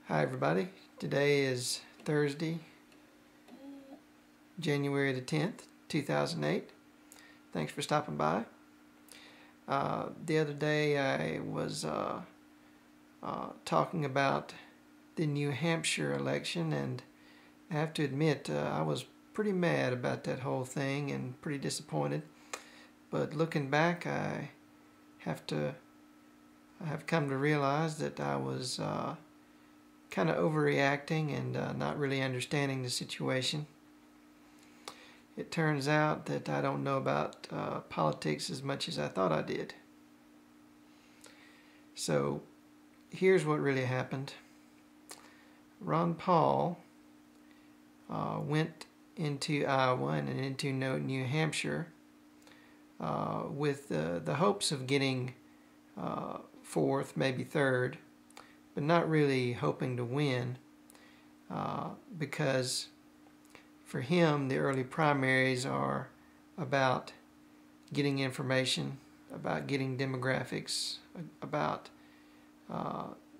Hi everybody, today is Thursday, January the 10th, 2008. Thanks for stopping by. The other day I was talking about the New Hampshire election, and I have to admit I was pretty mad about that whole thing and pretty disappointed. But looking back, I have come to realize that I was kind of overreacting and not really understanding the situation. It turns out that I don't know about politics as much as I thought I did. So here's what really happened. Ron Paul went into Iowa and into New Hampshire with the hopes of getting fourth, maybe third, but not really hoping to win, because for him the early primaries are about getting information, about getting demographics, about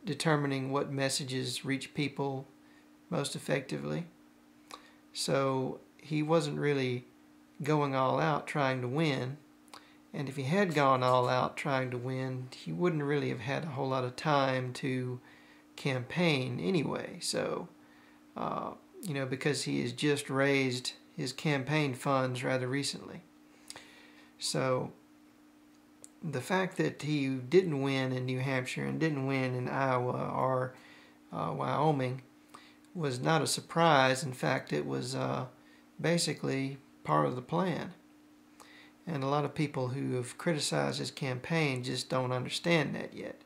determining what messages reach people most effectively. So he wasn't really going all out trying to win, and if he had gone all out trying to win, he wouldn't really have had a whole lot of time to campaign anyway. So, because he has just raised his campaign funds rather recently. So, the fact that he didn't win in New Hampshire and didn't win in Iowa or Wyoming was not a surprise. In fact, it was basically part of the plan. And a lot of people who have criticized his campaign just don't understand that yet.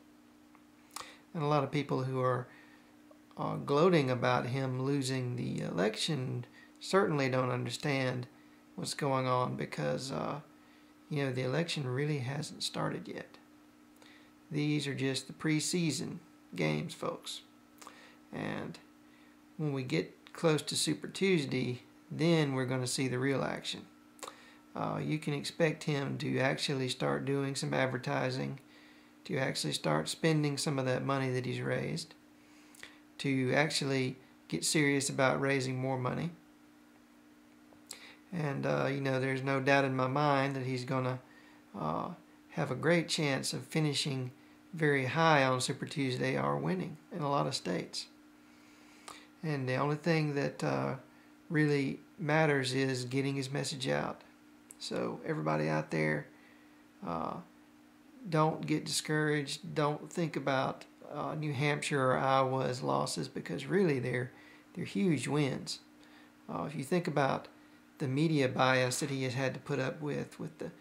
And a lot of people who are gloating about him losing the election certainly don't understand what's going on, because the election really hasn't started yet. These are just the preseason games, folks. And when we get close to Super Tuesday, then we're going to see the real action. You can expect him to actually start doing some advertising, to actually start spending some of that money that he's raised, to actually get serious about raising more money. And, there's no doubt in my mind that he's going to have a great chance of finishing very high on Super Tuesday or winning in a lot of states. And the only thing that really matters is getting his message out. So everybody out there, don't get discouraged. Don't think about New Hampshire or Iowa as losses, because really they're huge wins. If you think about the media bias that he has had to put up with the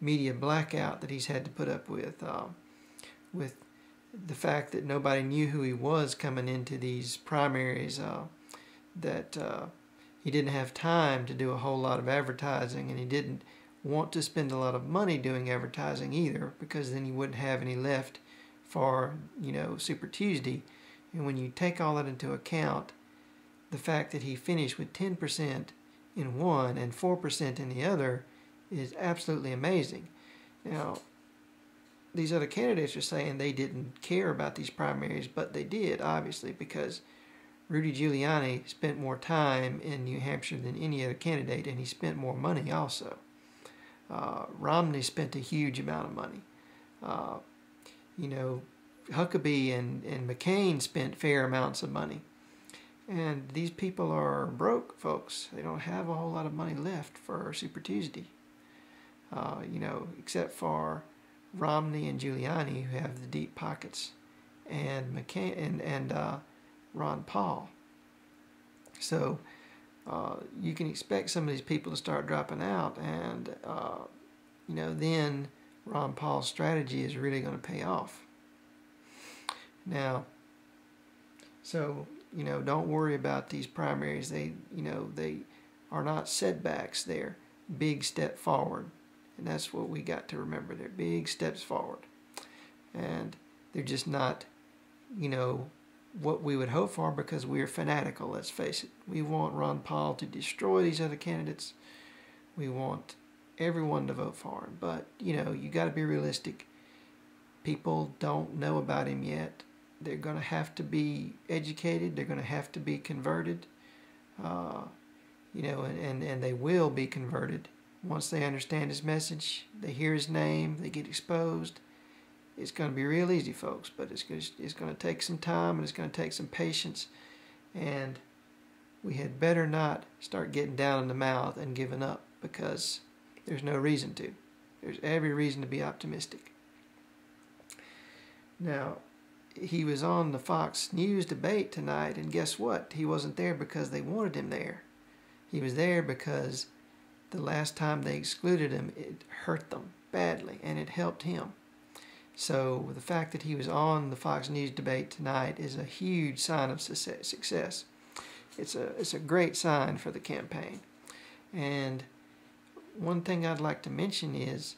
media blackout that he's had to put up with the fact that nobody knew who he was coming into these primaries, that he didn't have time to do a whole lot of advertising, and he didn't want to spend a lot of money doing advertising either, because then he wouldn't have any left for, Super Tuesday. And when you take all that into account, the fact that he finished with 10% in one and 4% in the other is absolutely amazing. Now, these other candidates are saying they didn't care about these primaries, but they did, obviously, because Rudy Giuliani spent more time in New Hampshire than any other candidate, and he spent more money also. Romney spent a huge amount of money. Huckabee and McCain spent fair amounts of money. And these people are broke, folks. They don't have a whole lot of money left for Super Tuesday. Except for Romney and Giuliani, who have the deep pockets, and McCain and Ron Paul. So you can expect some of these people to start dropping out, and then Ron Paul's strategy is really going to pay off. Now, so don't worry about these primaries. They are not setbacks. They're big step forward, and that's what we got to remember. They're big steps forward, and they're just not what we would hope for, because we're fanatical. Let's face it. We want Ron Paul to destroy these other candidates. We want everyone to vote for him, but you got to be realistic. People don't know about him yet. they're going to have to be educated. They're going to have to be converted. And they will be converted once they understand his message. They hear his name. They get exposed. It's going to be real easy, folks, but it's going to take some time, and it's going to take some patience. And we had better not start getting down in the mouth and giving up, because there's no reason to. There's every reason to be optimistic. Now, he was on the Fox News debate tonight, and guess what? He wasn't there because they wanted him there. He was there because the last time they excluded him, it hurt them badly, and it helped him. So the fact that he was on the Fox News debate tonight is a huge sign of success. It's a great sign for the campaign. And one thing I'd like to mention is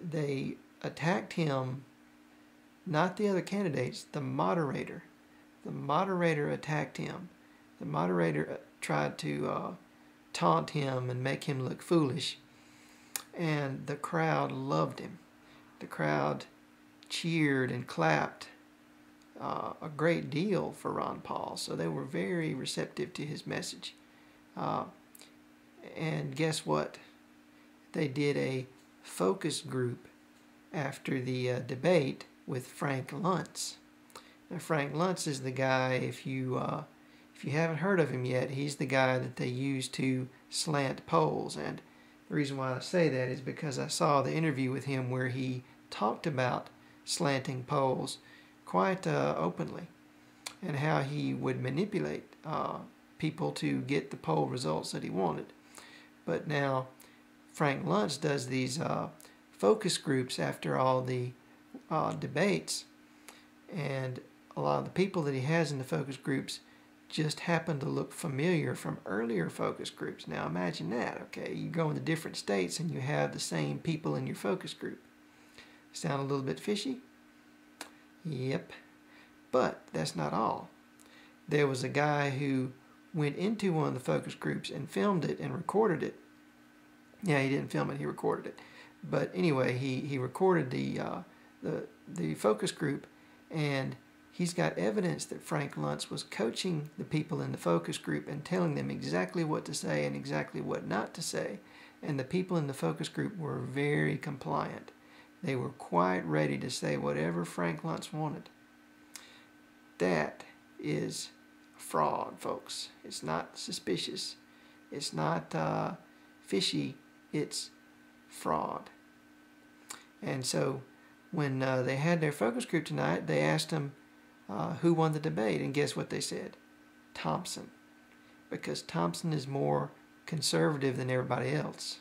they attacked him, not the other candidates, the moderator. The moderator attacked him. The moderator tried to taunt him and make him look foolish. And the crowd loved him. The crowd cheered and clapped a great deal for Ron Paul. So they were very receptive to his message. And guess what? They did a focus group after the debate with Frank Luntz. Now, Frank Luntz is the guy, if you haven't heard of him yet, he's the guy that they use to slant polls. And the reason why I say that is because I saw the interview with him where he talked about slanting polls quite openly, and how he would manipulate people to get the poll results that he wanted. But now Frank Luntz does these focus groups after all the debates, and a lot of the people that he has in the focus groups just happen to look familiar from earlier focus groups. Now imagine that, okay? You go into different states and you have the same people in your focus group. Sound a little bit fishy? Yep. But that's not all. There was a guy who went into one of the focus groups and filmed it and recorded it. Yeah, he didn't film it, he recorded it. But anyway, he recorded the focus group, and he's got evidence that Frank Luntz was coaching the people in the focus group and telling them exactly what to say and exactly what not to say. And the people in the focus group were very compliant. They were quite ready to say whatever Frank Luntz wanted. That is fraud, folks. It's not suspicious. It's not fishy. It's fraud. And so when they had their focus group tonight, they asked him who won the debate, and guess what they said? Thompson. Because Thompson is more conservative than everybody else,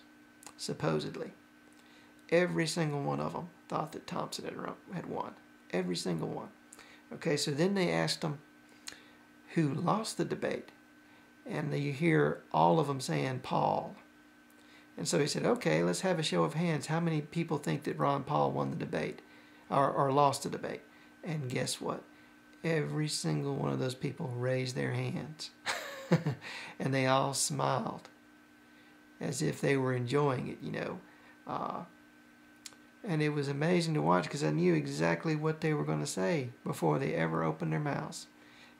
supposedly. Every single one of them thought that Thompson had won. Every single one. Okay, so then they asked him who lost the debate, and you hear all of them saying Paul. And so he said, okay, let's have a show of hands. How many people think that Ron Paul won the debate or lost the debate? And guess what? Every single one of those people raised their hands. And they all smiled as if they were enjoying it, you know. And it was amazing to watch, because I knew exactly what they were going to say before they ever opened their mouths.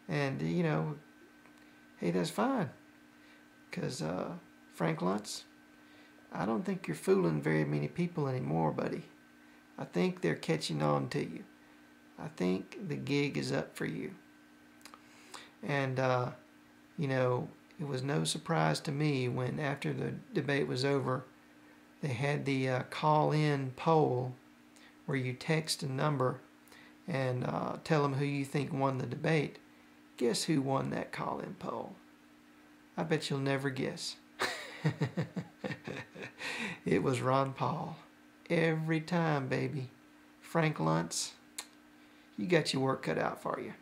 And, you know, hey, that's fine. Because Frank Luntz, I don't think you're fooling very many people anymore, buddy. I think they're catching on to you. I think the gig is up for you. And, you know, it was no surprise to me when, after the debate was over, they had the call-in poll where you text a number and tell them who you think won the debate. Guess who won that call-in poll? I bet you'll never guess. It was Ron Paul. Every time, baby. Frank Luntz, you got your work cut out for you.